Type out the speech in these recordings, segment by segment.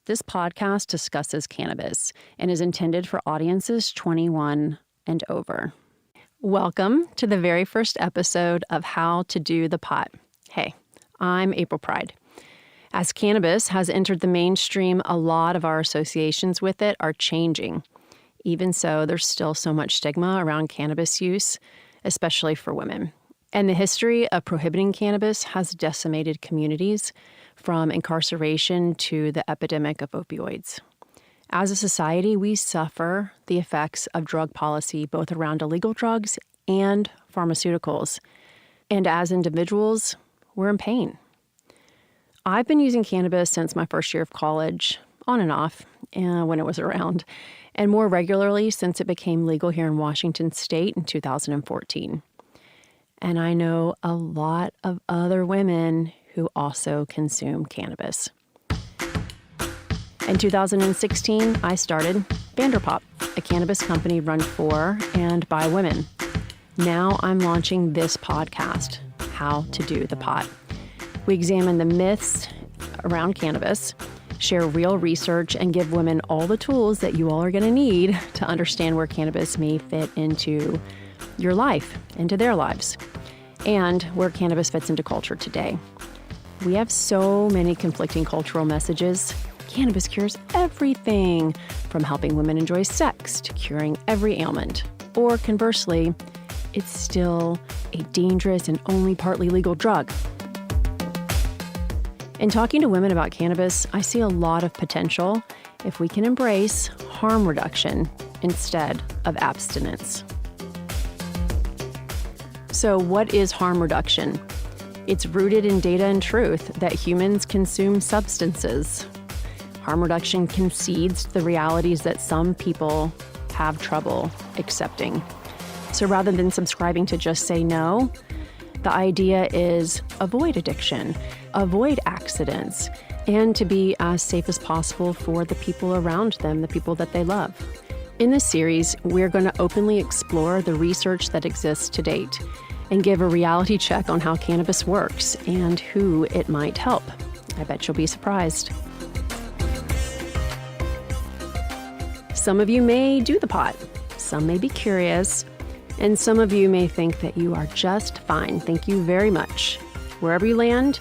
This podcast discusses cannabis and is intended for audiences 21 and over. Welcome to the very first episode of How to Do the Pot. Hey, I'm April Pride. As cannabis has entered the mainstream, a lot of our associations with it are changing. Even so, there's still so much stigma around cannabis use, especially for women. And the history of prohibiting cannabis has decimated communities, from incarceration to the epidemic of opioids. As a society, we suffer the effects of drug policy, both around illegal drugs and pharmaceuticals. And as individuals, we're in pain. I've been using cannabis since my first year of college, on and off, when it was around, and more regularly since it became legal here in Washington State in 2014. And I know a lot of other women who also consume cannabis. In 2016, I started Vanderpop, a cannabis company run for and by women. Now I'm launching this podcast, How to Do the Pot. We examine the myths around cannabis, share real research, and give women all the tools that you all are going to need to understand where cannabis may fit into your life, into their lives, and where cannabis fits into culture today. We have so many conflicting cultural messages. Cannabis cures everything, from helping women enjoy sex to curing every ailment. Or conversely, it's still a dangerous and only partly legal drug. In talking to women about cannabis, I see a lot of potential if we can embrace harm reduction instead of abstinence. So what is harm reduction? It's rooted in data and truth that humans consume substances. Harm reduction concedes the realities that some people have trouble accepting. So rather than subscribing to just say no, the idea is avoid addiction, avoid accidents, and to be as safe as possible for the people around them, the people that they love. In this series, we're going to openly explore the research that exists to date and give a reality check on how cannabis works and who it might help. I bet you'll be surprised. Some of you may do the pot, some may be curious, and some of you may think that you are just fine. Thank you very much. Wherever you land,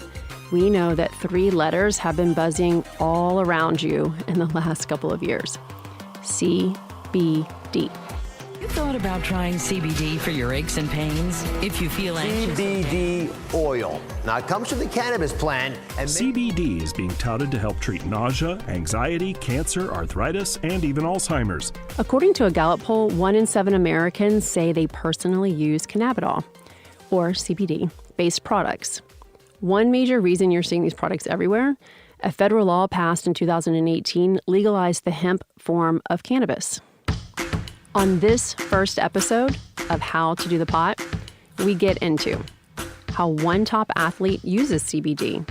we know that 3 letters have been buzzing all around you in the last couple of years. CBD. You thought about trying CBD for your aches and pains? If you feel anxious. CBD oil. Now it comes from the cannabis plant. And CBD is being touted to help treat nausea, anxiety, cancer, arthritis, and even Alzheimer's. According to a Gallup poll, 1 in 7 Americans say they personally use cannabidol, or CBD-based products. One major reason you're seeing these products everywhere, a federal law passed in 2018 legalized the hemp form of cannabis. On this first episode of How to Do the Pot, we get into how one top athlete uses CBD,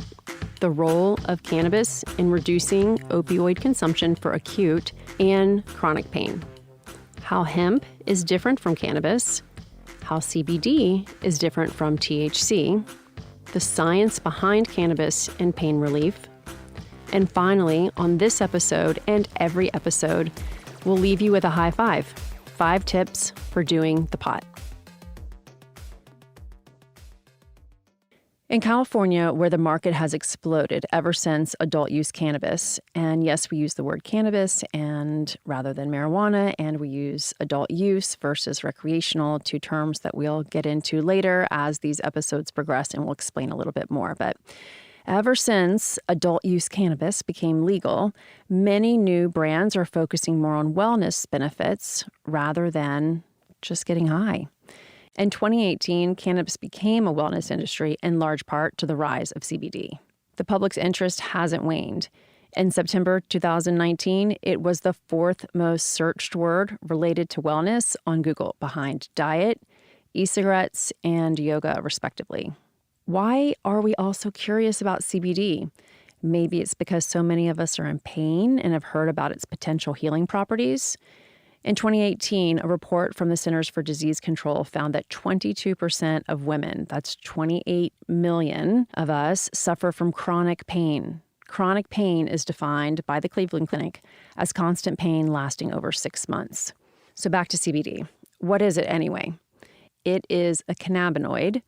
the role of cannabis in reducing opioid consumption for acute and chronic pain, how hemp is different from cannabis, how CBD is different from THC, the science behind cannabis and pain relief, and finally, on this episode and every episode, we'll leave you with a high five. 5 tips for doing the pot. In California, where the market has exploded ever since adult use cannabis, and yes, we use the word cannabis and rather than marijuana, and we use adult use versus recreational, 2 terms that we'll get into later as these episodes progress, and we'll explain a little bit more. But ever since adult use cannabis became legal, many new brands are focusing more on wellness benefits rather than just getting high. In 2018, cannabis became a wellness industry in large part to the rise of CBD. The public's interest hasn't waned. In September 2019, it was the 4th most searched word related to wellness on Google, behind diet, e-cigarettes, and yoga, respectively. Why are we all so curious about CBD? Maybe it's because so many of us are in pain and have heard about its potential healing properties. In 2018, a report from the Centers for Disease Control found that 22% of women, that's 28 million of us, suffer from chronic pain. Chronic pain is defined by the Cleveland Clinic as constant pain lasting over 6 months. So back to CBD. What is it anyway? It is a cannabinoid.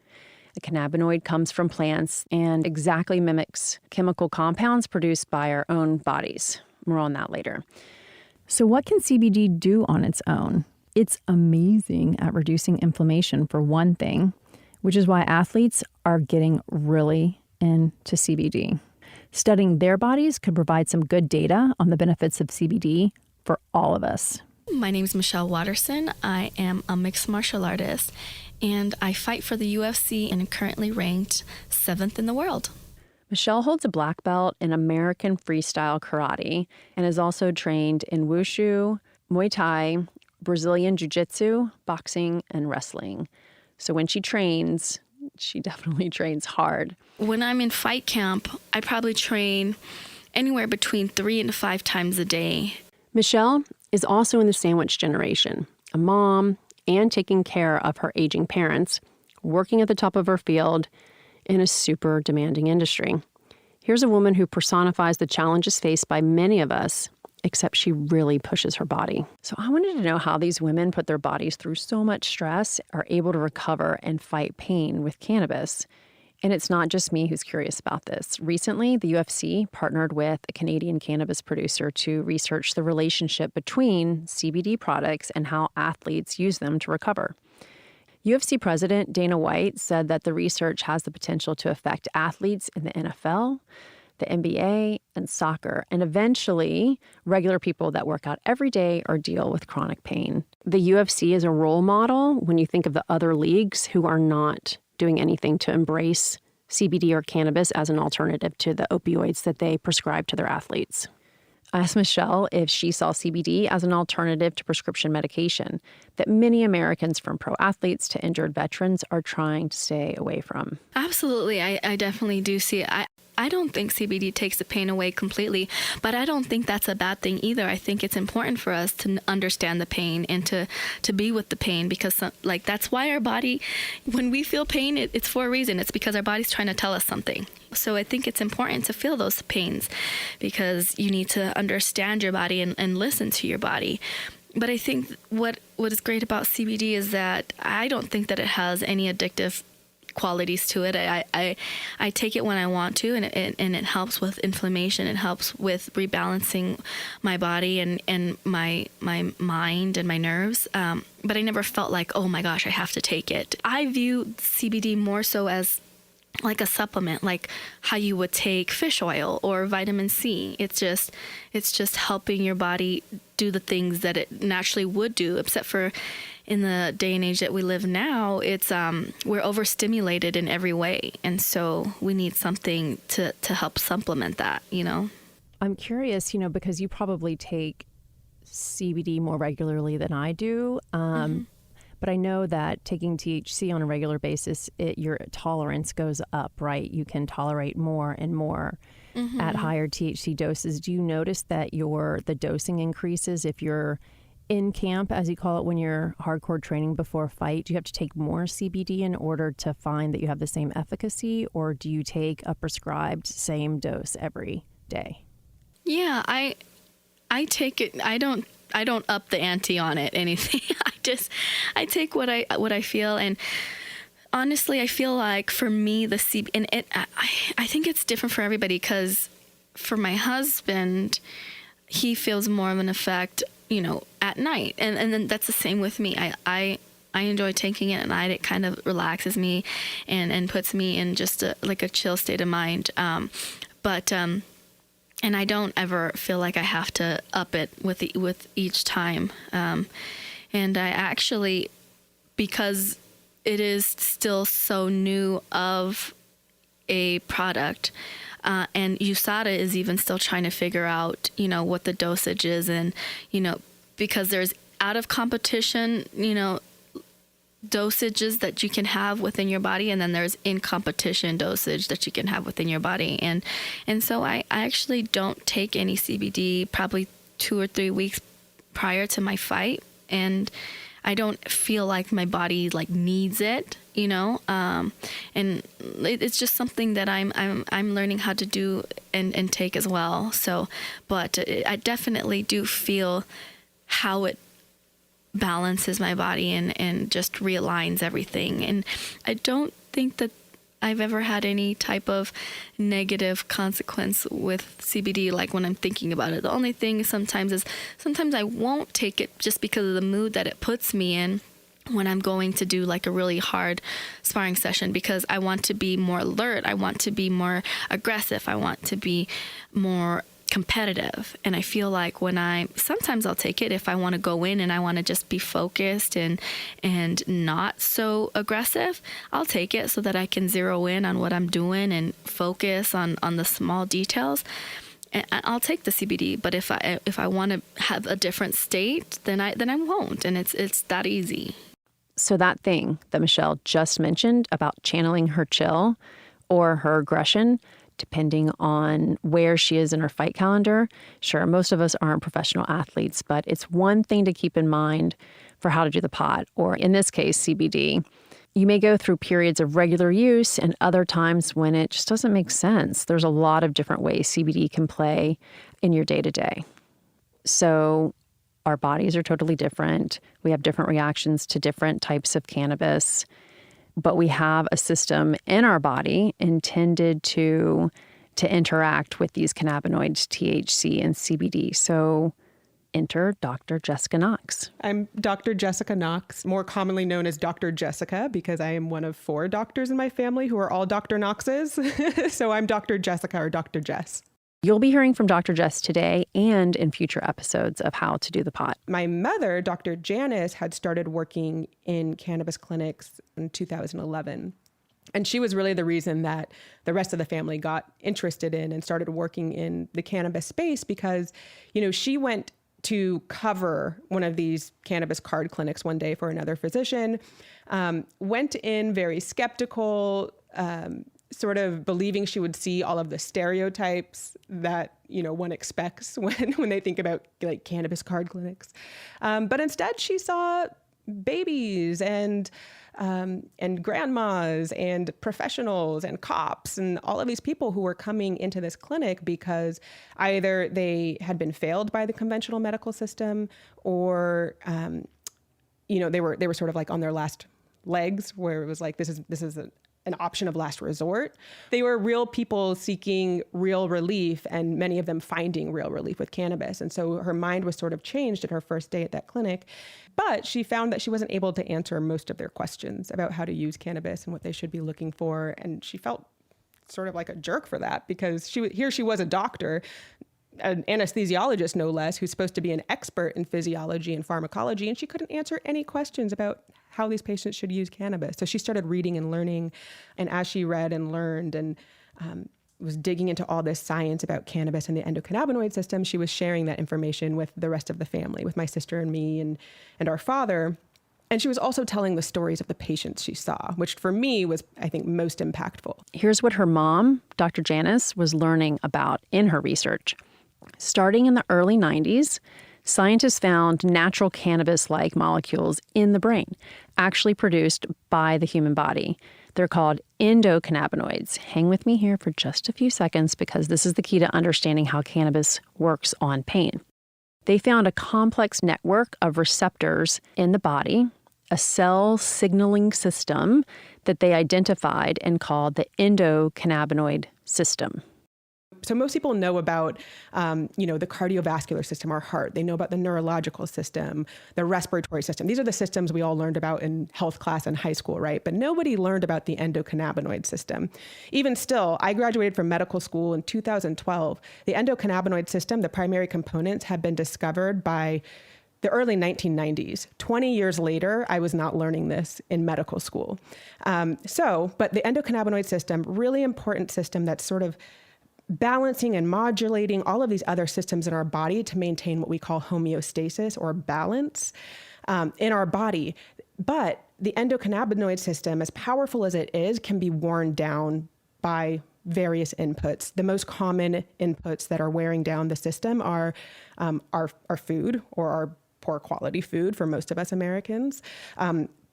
A cannabinoid comes from plants and exactly mimics chemical compounds produced by our own bodies. More on that later. So what can CBD do on its own? It's amazing at reducing inflammation for one thing, which is why athletes are getting really into CBD. Studying their bodies could provide some good data on the benefits of CBD for all of us. My name is Michelle Waterson. I am a mixed martial artist, and I fight for the UFC and am currently ranked 7th in the world. Michelle holds a black belt in American freestyle karate and is also trained in wushu, Muay Thai, Brazilian jiu-jitsu, boxing, and wrestling. So when she trains, she definitely trains hard. When I'm in fight camp, I probably train anywhere between 3 and 5 times a day. Michelle is also in the sandwich generation, a mom and taking care of her aging parents, working at the top of her field in a super demanding industry. Here's a woman who personifies the challenges faced by many of us, except she really pushes her body. So I wanted to know how these women put their bodies through so much stress, are able to recover and fight pain with cannabis. And it's not just me who's curious about this. Recently, the UFC partnered with a Canadian cannabis producer to research the relationship between CBD products and how athletes use them to recover. UFC president Dana White said that the research has the potential to affect athletes in the NFL, the NBA, and soccer, and eventually regular people that work out every day or deal with chronic pain. The UFC is a role model when you think of the other leagues who are not doing anything to embrace CBD or cannabis as an alternative to the opioids that they prescribe to their athletes. I asked Michelle if she saw CBD as an alternative to prescription medication that many Americans, from pro athletes to injured veterans, are trying to stay away from. Absolutely. I definitely do see it. I don't think CBD takes the pain away completely, but I don't think that's a bad thing either. I think it's important for us to understand the pain and to be with the pain, because that's why our body, when we feel pain, it's for a reason. It's because our body's trying to tell us something. So I think it's important to feel those pains because you need to understand your body and listen to your body. But I think what is great about CBD is that I don't think that it has any addictive qualities to it. I take it when I want to, and it helps with inflammation. It helps with rebalancing my body and my mind and my nerves. But I never felt like, oh my gosh, I have to take it. I view CBD more so as like a supplement, like how you would take fish oil or vitamin C. It's just helping your body do the things that it naturally would do, except for in the day and age that we live now, it's we're overstimulated in every way. And so we need something to help supplement that, I'm curious, because you probably take CBD more regularly than I do. But I know that taking THC on a regular basis, your tolerance goes up, right? You can tolerate more and more at higher THC doses. Do you notice that the dosing increases if you're in camp, as you call it, when you're hardcore training before a fight? Do you have to take more CBD in order to find that you have the same efficacy, or do you take a prescribed same dose every day? Yeah, I take it. I don't up the ante on it, anything. I take what I feel. And honestly, I feel like for me, the CBD, and I think it's different for everybody, because for my husband, he feels more of an effect, at night. And then that's the same with me. I enjoy taking it at night. It kind of relaxes me and puts me in just a chill state of mind. And I don't ever feel like I have to up it with each time. And I actually, because it is still so new of a product, and USADA is even still trying to figure out, what the dosage is, and, because there's out of competition, dosages that you can have within your body, and then there's in competition dosage that you can have within your body. And so I actually don't take any CBD probably 2 or 3 weeks prior to my fight, and I don't feel like my body needs it. and it's just something that I'm learning how to do and take as well. So, but I definitely do feel how it balances my body and just realigns everything. And I don't think that I've ever had any type of negative consequence with CBD, like when I'm thinking about it. The only thing sometimes I won't take it just because of the mood that it puts me in when I'm going to do like a really hard sparring session, because I want to be more alert. I want to be more aggressive. I want to be more competitive. And I feel like sometimes I'll take it if I want to go in and I want to just be focused and not so aggressive. I'll take it so that I can zero in on what I'm doing and focus on the small details. And I'll take the CBD, but if I want to have a different state, then I won't. And it's that easy. So that thing that Michelle just mentioned about channeling her chill or her aggression, depending on where she is in her fight calendar. Sure, most of us aren't professional athletes, but it's one thing to keep in mind for how to do the pot, or in this case, CBD. You may go through periods of regular use and other times when it just doesn't make sense. There's a lot of different ways CBD can play in your day-to-day. So our bodies are totally different. We have different reactions to different types of cannabis. But we have a system in our body intended to interact with these cannabinoids, THC and CBD. So enter Dr. Jessica Knox. I'm Dr. Jessica Knox, more commonly known as Dr. Jessica, because I am one of 4 doctors in my family who are all Dr. Knoxes. So I'm Dr. Jessica or Dr. Jess. You'll be hearing from Dr. Jess today and in future episodes of How to Do the Pot. My mother, Dr. Janice, had started working in cannabis clinics in 2011. And she was really the reason that the rest of the family got interested in and started working in the cannabis space, because, she went to cover one of these cannabis card clinics one day for another physician, went in very skeptical, sort of believing she would see all of the stereotypes that, one expects when they think about like cannabis card clinics. But instead she saw babies and grandmas and professionals and cops and all of these people who were coming into this clinic because either they had been failed by the conventional medical system or, they were sort of like on their last legs, where it was like, this is an option of last resort. They were real people seeking real relief, and many of them finding real relief with cannabis. And so her mind was sort of changed at her first day at that clinic. But she found that she wasn't able to answer most of their questions about how to use cannabis and what they should be looking for. And she felt sort of like a jerk for that, because she was a doctor, an anesthesiologist, no less, who's supposed to be an expert in physiology and pharmacology, and she couldn't answer any questions about how these patients should use cannabis. So she started reading and learning, and as she read and learned and was digging into all this science about cannabis and the endocannabinoid system, she was sharing that information with the rest of the family, with my sister and me and our father. And she was also telling the stories of the patients she saw, which for me was, I think, most impactful. Here's what her mom, Dr. Janice, was learning about in her research. Starting in the early 90s, scientists found natural cannabis-like molecules in the brain, actually produced by the human body. They're called endocannabinoids. Hang with me here for just a few seconds, because this is the key to understanding how cannabis works on pain. They found a complex network of receptors in the body, a cell signaling system that they identified and called the endocannabinoid system. So most people know about, the cardiovascular system, our heart. They know about the neurological system, the respiratory system. These are the systems we all learned about in health class in high school, right? But nobody learned about the endocannabinoid system. Even still, I graduated from medical school in 2012. The endocannabinoid system, the primary components, had been discovered by the early 1990s. 20 years later, I was not learning this in medical school. But the endocannabinoid system, really important system that's sort of balancing and modulating all of these other systems in our body to maintain what we call homeostasis or balance in our body. But the endocannabinoid system, as powerful as it is, can be worn down by various inputs. The most common inputs that are wearing down the system are our food, or our poor quality food for most of us Americans,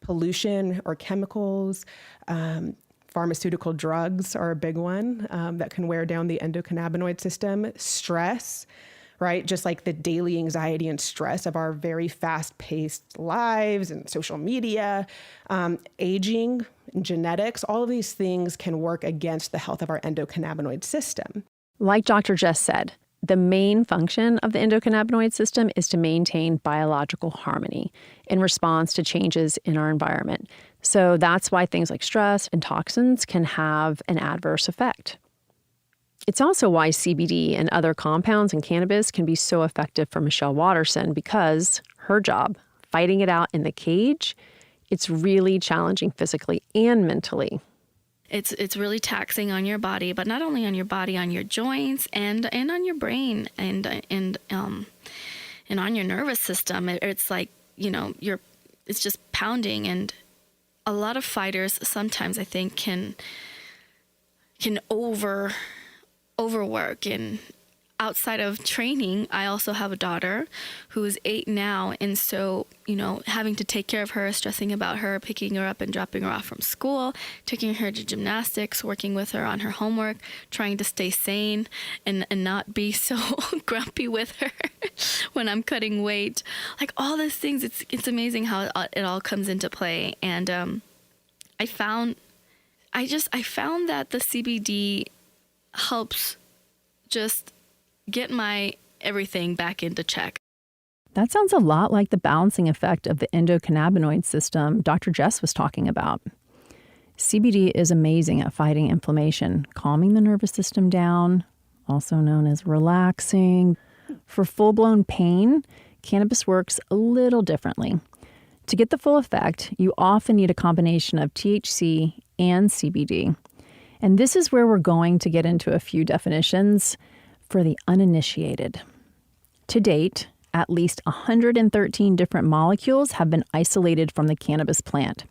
pollution or chemicals. Pharmaceutical drugs are a big one that can wear down the endocannabinoid system. Stress, right? Just like the daily anxiety and stress of our very fast-paced lives and social media, aging, genetics, all of these things can work against the health of our endocannabinoid system. Like Dr. Jess said, the main function of the endocannabinoid system is to maintain biological harmony in response to changes in our environment. So that's why things like stress and toxins can have an adverse effect. It's also why CBD and other compounds in cannabis can be so effective for Michelle Waterson, because her job, fighting it out in the cage, it's really challenging physically and mentally. It's really taxing on your body, but not only on your body, on your joints and on your brain and on your nervous system. It's like, it's just pounding. And a lot of fighters sometimes, I think, can overwork. And outside of training, I also have a daughter who is 8 now. And so, having to take care of her, stressing about her, picking her up and dropping her off from school, taking her to gymnastics, working with her on her homework, trying to stay sane and not be so grumpy with her when I'm cutting weight. Like all those things, it's amazing how it all comes into play. And I found that the CBD helps just get my everything back into check. That sounds a lot like the balancing effect of the endocannabinoid system Dr. Jess was talking about. CBD is amazing at fighting inflammation, calming the nervous system down, also known as relaxing. For full-blown pain, cannabis works a little differently. To get the full effect, you often need a combination of THC and CBD. And this is where we're going to get into a few definitions for the uninitiated. To date, at least 113 different molecules have been isolated from the cannabis plant.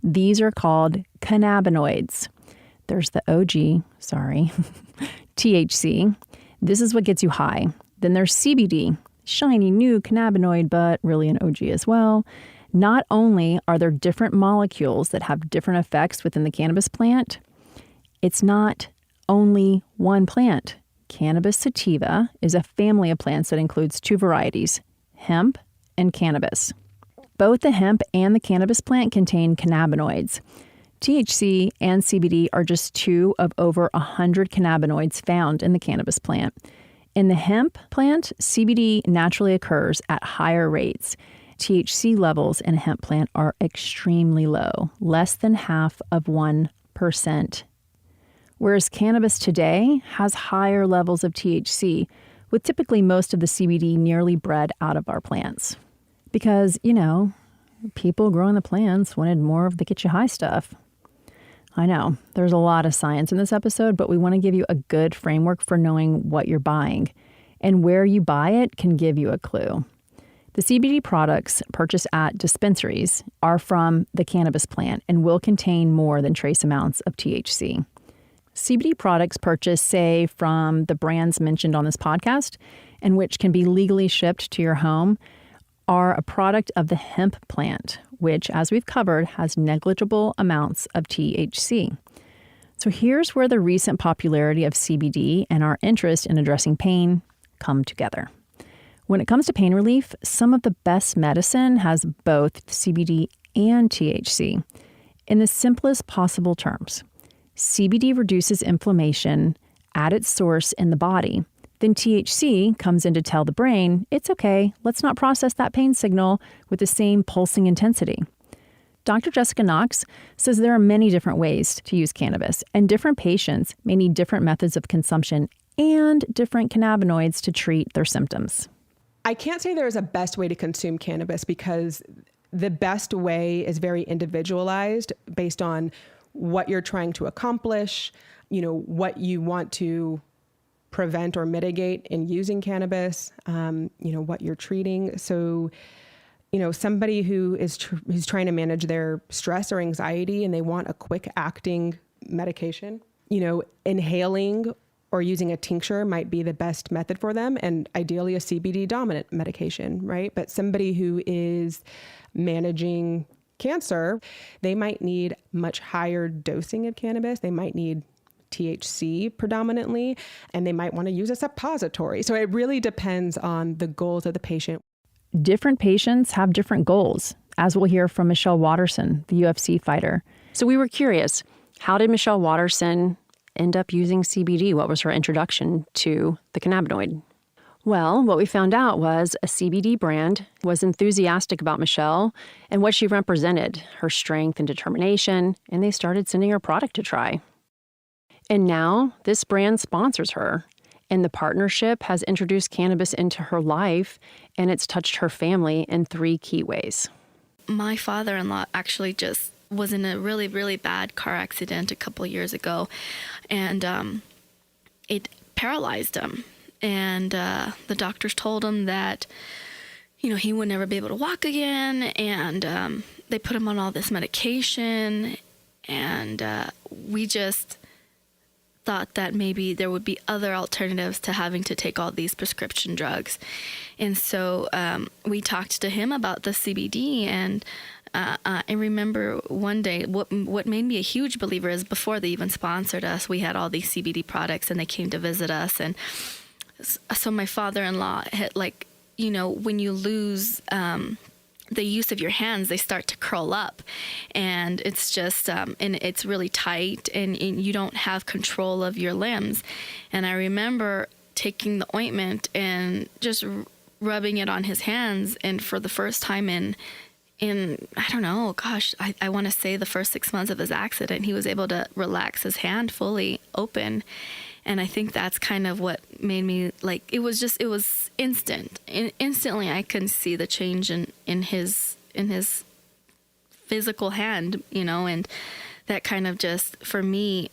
These are called cannabinoids. There's the OG, THC. This is what gets you high. Then there's CBD, shiny new cannabinoid, but really an OG as well. Not only are there different molecules that have different effects within the cannabis plant, it's not only one plant. Cannabis sativa is a family of plants that includes 2 varieties, hemp and cannabis. Both the hemp and the cannabis plant contain cannabinoids. THC and CBD are just 2 of over 100 cannabinoids found in the cannabis plant. In the hemp plant, CBD naturally occurs at higher rates. THC levels in a hemp plant are extremely low, less than half of 1%. Whereas cannabis today has higher levels of THC, with typically most of the CBD nearly bred out of our plants. Because, people growing the plants wanted more of the get you high stuff. I know, there's a lot of science in this episode, but we want to give you a good framework for knowing what you're buying. And where you buy it can give you a clue. The CBD products purchased at dispensaries are from the cannabis plant and will contain more than trace amounts of THC. CBD products purchased, say, from the brands mentioned on this podcast, and which can be legally shipped to your home, are a product of the hemp plant, which, as we've covered, has negligible amounts of THC. So here's where the recent popularity of CBD and our interest in addressing pain come together. When it comes to pain relief, some of the best medicine has both CBD and THC. In the simplest possible terms, CBD reduces inflammation at its source in the body. Then THC comes in to tell the brain, it's okay, let's not process that pain signal with the same pulsing intensity. Dr. Jessica Knox says there are many different ways to use cannabis, and different patients may need different methods of consumption and different cannabinoids to treat their symptoms. I can't say there is a best way to consume cannabis, because the best way is very individualized based on what you're trying to accomplish, what you want to prevent or mitigate in using cannabis, what you're treating. So, somebody who is who's trying to manage their stress or anxiety and they want a quick acting medication, inhaling or using a tincture might be the best method for them, and ideally a CBD dominant medication, right? But somebody who is managing cancer, they might need much higher dosing of cannabis. They might need THC predominantly, and they might want to use a suppository. So it really depends on the goals of the patient. Different patients have different goals, as we'll hear from Michelle Waterson, the UFC fighter. So we were curious, how did Michelle Waterson end up using CBD? What was her introduction to the cannabinoid? Well, what we found out was a CBD brand was enthusiastic about Michelle and what she represented, her strength and determination, and they started sending her product to try. And now this brand sponsors her, and the partnership has introduced cannabis into her life, and it's touched her family in 3 key ways. My father-in-law actually just was in a really, really bad car accident a couple of years ago, and it paralyzed him. And the doctors told him that, he would never be able to walk again, and they put him on all this medication, and we just thought that maybe there would be other alternatives to having to take all these prescription drugs. And so we talked to him about the CBD, and I remember one day, what made me a huge believer is before they even sponsored us, we had all these CBD products and they came to visit us. And so my father-in-law had, when you lose the use of your hands, they start to curl up, and it's just, and it's really tight, and you don't have control of your limbs. And I remember taking the ointment and just rubbing it on his hands, and for the first time in I don't know, gosh, I want to say the first 6 months of his accident, he was able to relax his hand fully open. And I think that's kind of what made me, it was instant. Instantly I could see the change in his physical hand, and that kind of just, for me,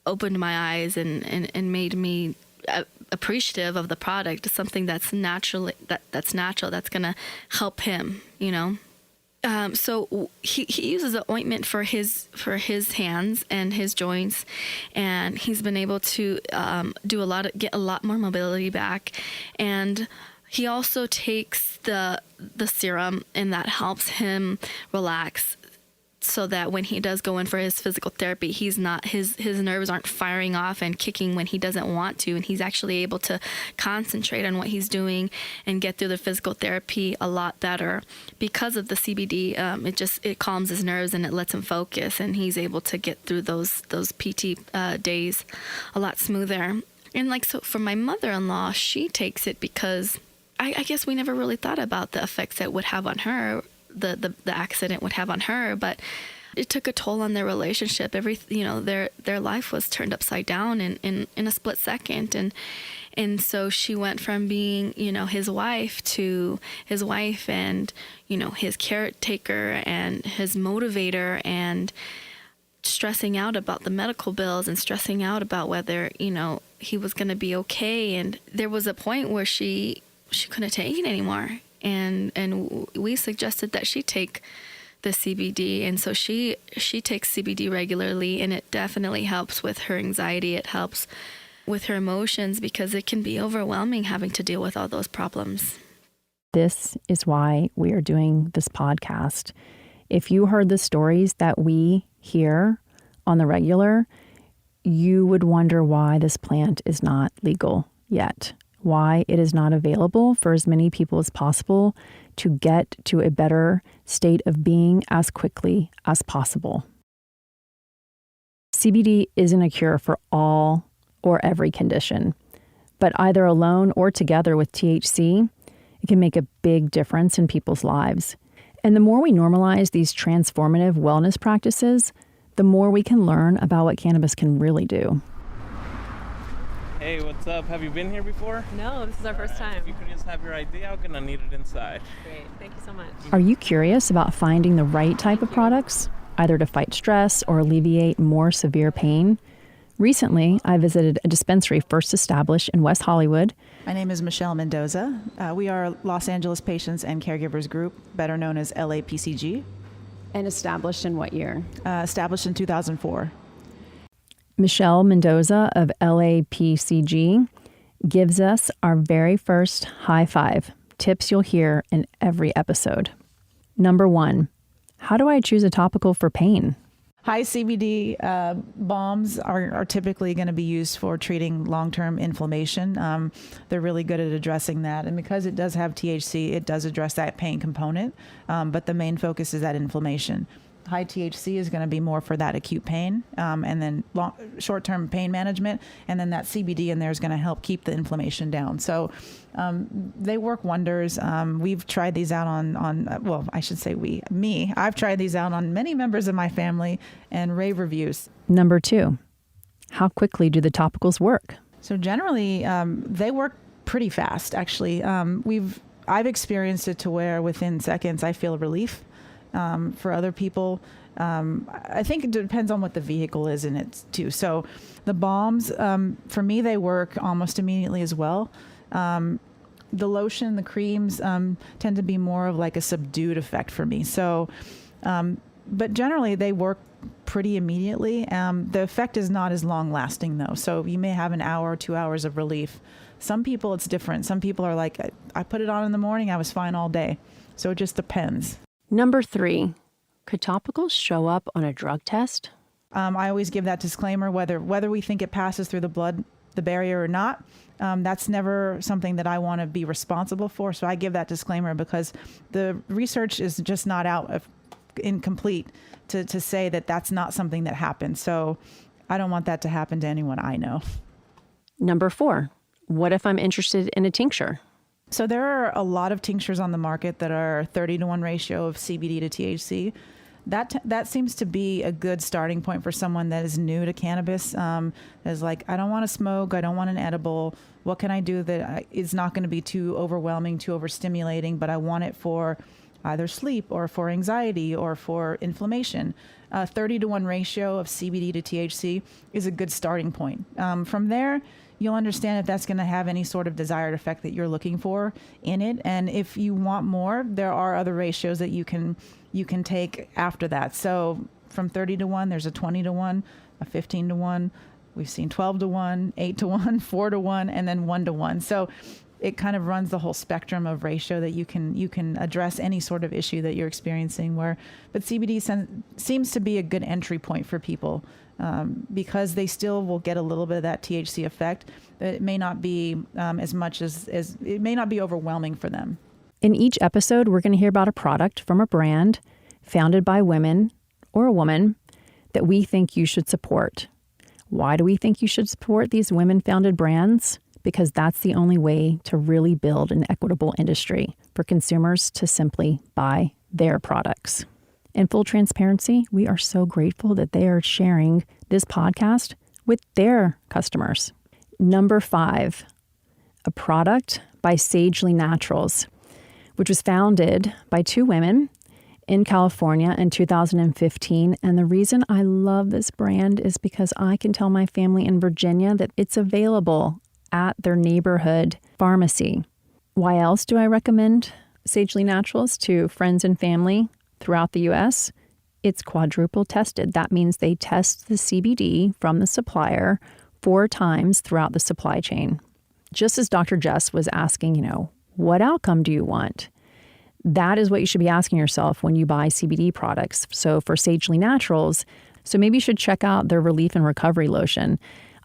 opened my eyes and made me appreciative of the product, something that's natural, that's going to help him, So he uses the ointment for his hands and his joints, and he's been able to get a lot more mobility back. And he also takes the serum, and that helps him relax, so that when he does go in for his physical therapy, his nerves aren't firing off and kicking when he doesn't want to, and he's actually able to concentrate on what he's doing and get through the physical therapy a lot better because of the CBD. It calms his nerves and it lets him focus, and he's able to get through those PT days a lot smoother. And so for my mother-in-law, she takes it because I guess we never really thought about the effects it would have on her. The accident would have on her, but it took a toll on their relationship. Their life was turned upside down in a split second, and so she went from being his wife to his wife, and his caretaker and his motivator, and stressing out about the medical bills and stressing out about whether he was going to be okay. And there was a point where she couldn't take it anymore. And we suggested that she take the CBD, and so she takes CBD regularly, and it definitely helps with her anxiety. It helps with her emotions, because it can be overwhelming having to deal with all those problems. This is why we are doing this podcast. If you heard the stories that we hear on the regular, you would wonder why this plant is not legal yet. Why it is not available for as many people as possible to get to a better state of being as quickly as possible. CBD isn't a cure for all or every condition, but either alone or together with THC, it can make a big difference in people's lives. And the more we normalize these transformative wellness practices, the more we can learn about what cannabis can really do. Hey, what's up? Have you been here before? No, this is our first time. If you could just have your ID, I'm gonna need it inside. Great, thank you so much. Are you curious about finding the right type of products, either to fight stress or alleviate more severe pain? Recently, I visited a dispensary first established in West Hollywood. My name is Michelle Mendoza. We are Los Angeles Patients and Caregivers Group, better known as LAPCG. And established in what year? Established in 2004. Michelle Mendoza of LAPCG gives us our very first high five, tips you'll hear in every episode. Number 1, How do I choose a topical for pain? High CBD balms are typically going to be used for treating long-term inflammation. They're really good at addressing that. And because it does have THC, it does address that pain component. But the main focus is that inflammation. High THC is going to be more for that acute pain, and then short-term pain management. And then that CBD in there is going to help keep the inflammation down. So they work wonders. We've tried these out I've tried these out on many members of my family and rave reviews. Number 2, how quickly do the topicals work? So generally, they work pretty fast, actually. I've experienced it to where within seconds I feel relief. For other people, I think it depends on what the vehicle is in it too. So the balms, for me, they work almost immediately as well. The lotion, the creams tend to be more of like a subdued effect for me. So, but generally they work pretty immediately. The effect is not as long lasting though. So you may have an hour or 2 hours of relief. Some people it's different. Some people are like, I put it on in the morning, I was fine all day. So it just depends. Number 3, could topicals show up on a drug test? I always give that disclaimer, whether we think it passes through the barrier or not. That's never something that I want to be responsible for. So I give that disclaimer because the research is just not out incomplete to say that that's not something that happens. So I don't want that to happen to anyone I know. Number 4, what if I'm interested in a tincture? So there are a lot of tinctures on the market that are 30-to-1 ratio of CBD to THC. That seems to be a good starting point for someone that is new to cannabis. Is like, I don't want to smoke. I don't want an edible. What can I do that is not going to be too overwhelming, too overstimulating, but I want it for either sleep or for anxiety or for inflammation. 30-to-1 ratio of CBD to THC is a good starting point. From there, you'll understand if that's going to have any sort of desired effect that you're looking for in it. And if you want more, there are other ratios that you can take after that. So from 30-to-1, there's a 20-to-1, a 15-to-1. We've seen 12-to-1, 8-to-1, 4-to-1, and then 1-to-1. So it kind of runs the whole spectrum of ratio that you can address any sort of issue that you're experiencing. But CBD seems to be a good entry point for people. Because they still will get a little bit of that THC effect, but it may not be as much as it may not be overwhelming for them. In each episode, we're going to hear about a product from a brand founded by women or a woman that we think you should support. Why do we think you should support these women-founded brands? Because that's the only way to really build an equitable industry for consumers to simply buy their products. In full transparency, we are so grateful that they are sharing this podcast with their customers. Number 5, a product by Sagely Naturals, which was founded by 2 women in California in 2015. And the reason I love this brand is because I can tell my family in Virginia that it's available at their neighborhood pharmacy. Why else do I recommend Sagely Naturals to friends and family throughout the U.S.? It's quadruple tested. That means they test the CBD from the supplier 4 times throughout the supply chain. Just as Dr. Jess was asking, what outcome do you want? That is what you should be asking yourself when you buy CBD products. So for Sagely Naturals, maybe you should check out their relief and recovery lotion.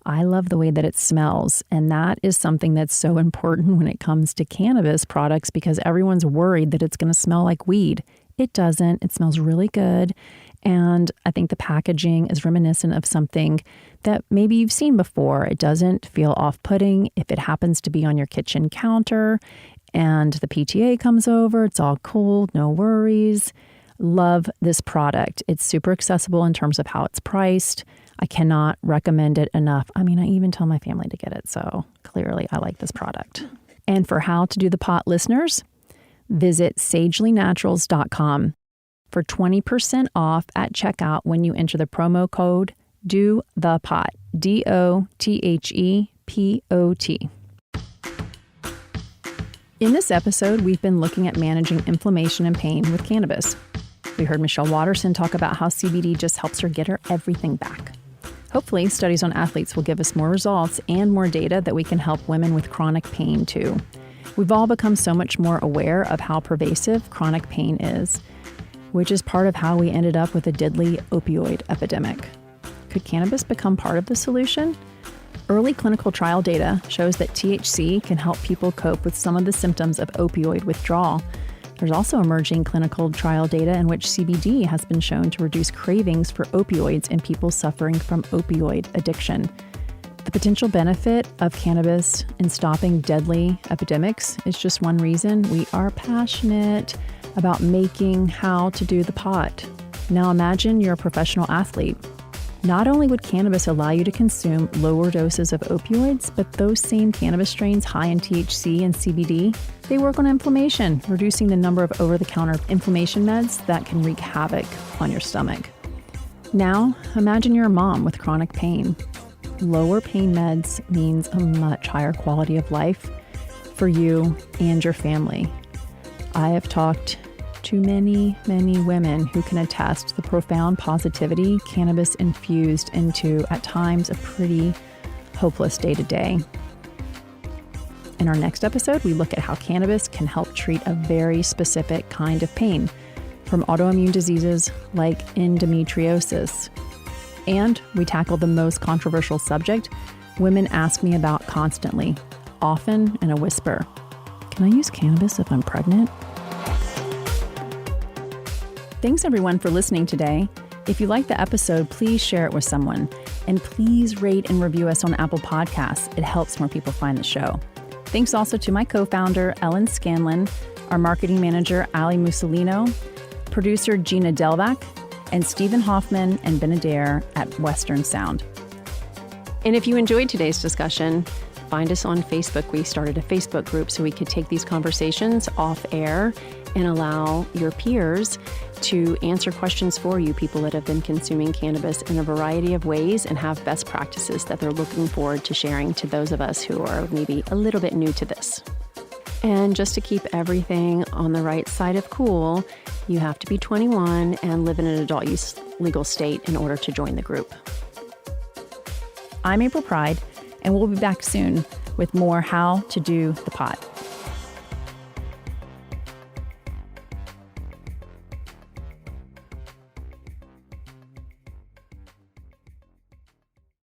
I love the way that it smells. And that is something that's so important when it comes to cannabis products because everyone's worried that it's going to smell like weed. It doesn't. It smells really good. And I think the packaging is reminiscent of something that maybe you've seen before. It doesn't feel off-putting. If it happens to be on your kitchen counter and the PTA comes over, it's all cool, no worries. Love this product. It's super accessible in terms of how it's priced. I cannot recommend it enough. I even tell my family to get it. So clearly I like this product. And for How to Do the Pot listeners, visit sagelynaturals.com for 20% off at checkout when you enter the promo code DOTHEPOT, DOTHEPOT. In this episode, we've been looking at managing inflammation and pain with cannabis. We heard Michelle Waterson talk about how CBD just helps her get her everything back. Hopefully, studies on athletes will give us more results and more data that we can help women with chronic pain too. We've all become so much more aware of how pervasive chronic pain is. which is part of how we ended up with a deadly opioid epidemic. Could cannabis become part of the solution? Early clinical trial data shows that THC can help people cope with some of the symptoms of opioid withdrawal. There's also emerging clinical trial data in which CBD has been shown to reduce cravings for opioids in people suffering from opioid addiction. The potential benefit of cannabis in stopping deadly epidemics is just one reason we are passionate about making how to do the pot. Now imagine you're a professional athlete. Not only would cannabis allow you to consume lower doses of opioids, but those same cannabis strains high in THC and CBD, they work on inflammation, reducing the number of over-the-counter inflammation meds that can wreak havoc on your stomach. Now, imagine you're a mom with chronic pain. Lower pain meds means a much higher quality of life for you and your family. I have talked to many, many women who can attest the profound positivity cannabis infused into, at times, a pretty hopeless day-to-day. In our next episode, we look at how cannabis can help treat a very specific kind of pain, from autoimmune diseases like endometriosis. And we tackle the most controversial subject women ask me about constantly, often in a whisper. Can I use cannabis if I'm pregnant? Thanks everyone for listening today. If you like the episode, please share it with someone. And please rate and review us on Apple Podcasts. It helps more people find the show. Thanks also to my co-founder, Ellen Scanlon, our marketing manager, Ali Mussolino, producer Gina Delvac, and Stephen Hoffman and Benadir at Western Sound. And if you enjoyed today's discussion, find us on Facebook. We started a Facebook group so we could take these conversations off air and allow your peers to answer questions for you, people that have been consuming cannabis in a variety of ways and have best practices that they're looking forward to sharing to those of us who are maybe a little bit new to this. And just to keep everything on the right side of cool, you have to be 21 and live in an adult use legal state in order to join the group. I'm April Pride, and we'll be back soon with more How to Do the Pot.